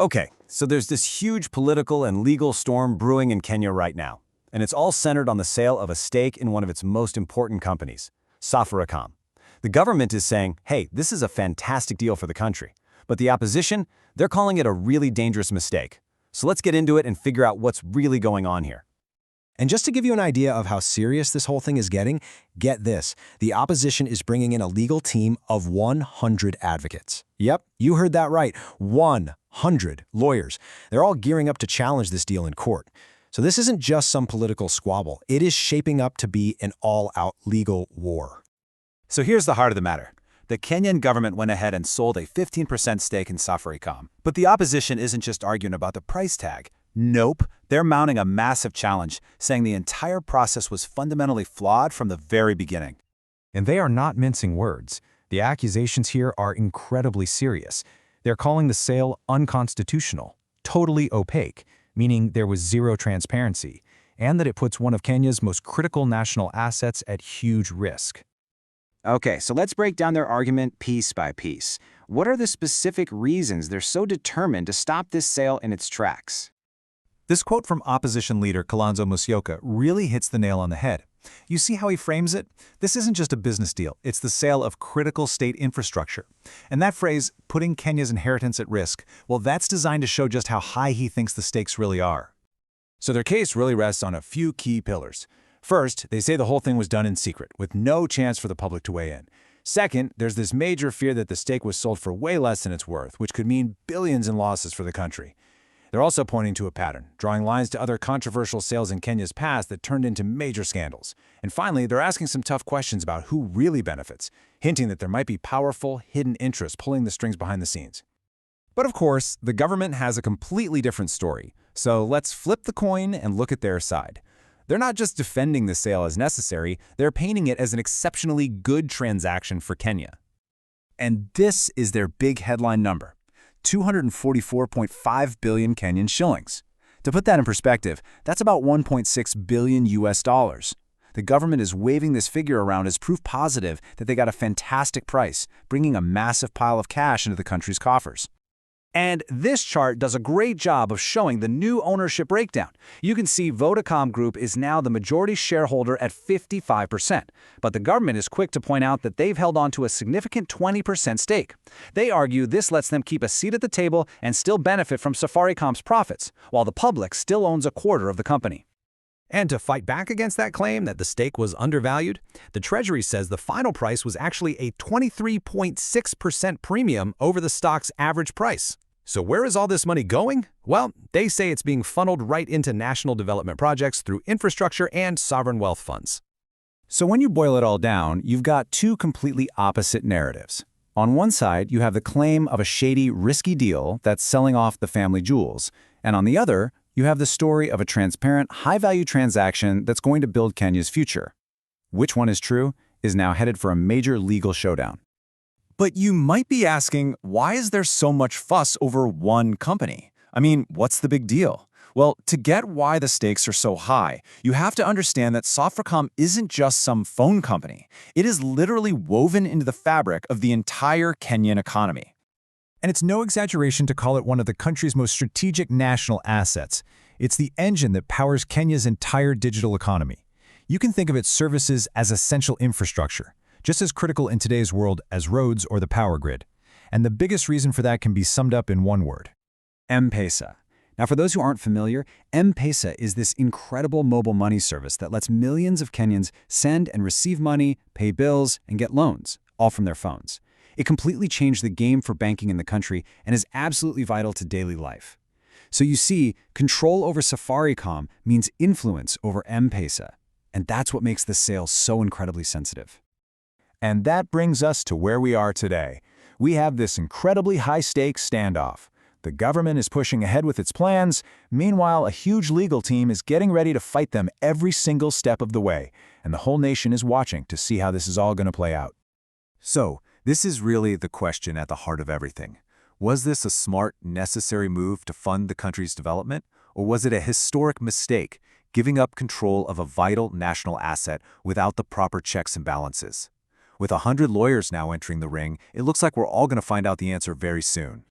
Okay, so there's this huge political and legal storm brewing in Kenya right now, and it's all centered on the sale of a stake in one of its most important companies, Safaricom. The government is saying, hey, this is a fantastic deal for the country. But the opposition, they're calling it a really dangerous mistake. So let's get into it and figure out what's really going on here. And just to give you an idea of how serious this whole thing is getting, get this. The opposition is bringing in a legal team of 100 advocates. Yep, you heard that right. 100 lawyers. They're all gearing up to challenge this deal in court. So this isn't just some political squabble. It is shaping up to be an all-out legal war. So here's the heart of the matter. The Kenyan government went ahead and sold a 15% stake in Safaricom. But the opposition isn't just arguing about the price tag. Nope, they're mounting a massive challenge, saying the entire process was fundamentally flawed from the very beginning. And they are not mincing words. The accusations here are incredibly serious. They're calling the sale unconstitutional, totally opaque, meaning there was zero transparency, and that it puts one of Kenya's most critical national assets at huge risk. Okay, so let's break down their argument piece by piece. What are the specific reasons they're so determined to stop this sale in its tracks? This quote from opposition leader Kalonzo really hits the nail on the head. You see how he frames it? This isn't just a business deal, it's the sale of critical state infrastructure. And that phrase, putting Kenya's inheritance at risk, well, that's designed to show just how high he thinks the stakes really are. So their case really rests on a few key pillars. First, they say the whole thing was done in secret, with no chance for the public to weigh in. Second, there's this major fear that the stake was sold for way less than it's worth, which could mean billions in losses for the country. They're also pointing to a pattern, drawing lines to other controversial sales in Kenya's past that turned into major scandals. And finally, they're asking some tough questions about who really benefits, hinting that there might be powerful, hidden interests pulling the strings behind the scenes. But of course, the government has a completely different story. So let's flip the coin and look at their side. They're not just defending the sale as necessary, they're painting it as an exceptionally good transaction for Kenya. And this is their big headline number. 244.5 billion Kenyan shillings. To put that in perspective, that's about 1.6 billion US dollars. The government is waving this figure around as proof positive that they got a fantastic price, bringing a massive pile of cash into the country's coffers. And this chart does a great job of showing the new ownership breakdown. You can see Vodacom Group is now the majority shareholder at 55%, but the government is quick to point out that they've held on to a significant 20% stake. They argue this lets them keep a seat at the table and still benefit from Safaricom's profits, while the public still owns a quarter of the company. And to fight back against that claim that the stake was undervalued, the Treasury says the final price was actually a 23.6% premium over the stock's average price. So where is all this money going? Well, they say it's being funneled right into national development projects through infrastructure and sovereign wealth funds. So when you boil it all down, you've got two completely opposite narratives. On one side, you have the claim of a shady, risky deal that's selling off the family jewels, and on the other, you have the story of a transparent, high-value transaction that's going to build Kenya's future. Which one is true is now headed for a major legal showdown. But you might be asking, why is there so much fuss over one company? I mean, what's the big deal? Well, to get why the stakes are so high, you have to understand that Safaricom isn't just some phone company. It is literally woven into the fabric of the entire Kenyan economy. And it's no exaggeration to call it one of the country's most strategic national assets. It's the engine that powers Kenya's entire digital economy. You can think of its services as essential infrastructure, just as critical in today's world as roads or the power grid. And the biggest reason for that can be summed up in one word: M-Pesa. Now, for those who aren't familiar, M-Pesa is this incredible mobile money service that lets millions of Kenyans send and receive money, pay bills, and get loans, all from their phones. It completely changed the game for banking in the country and is absolutely vital to daily life. So you see, control over Safaricom means influence over M-Pesa, and that's what makes this sale so incredibly sensitive. And that brings us to where we are today. We have this incredibly high-stakes standoff. The government is pushing ahead with its plans. Meanwhile, a huge legal team is getting ready to fight them every single step of the way, and the whole nation is watching to see how this is all going to play out. So, this is really the question at the heart of everything. Was this a smart, necessary move to fund the country's development, or was it a historic mistake, giving up control of a vital national asset without the proper checks and balances? With 100 lawyers now entering the ring, it looks like we're all going to find out the answer very soon.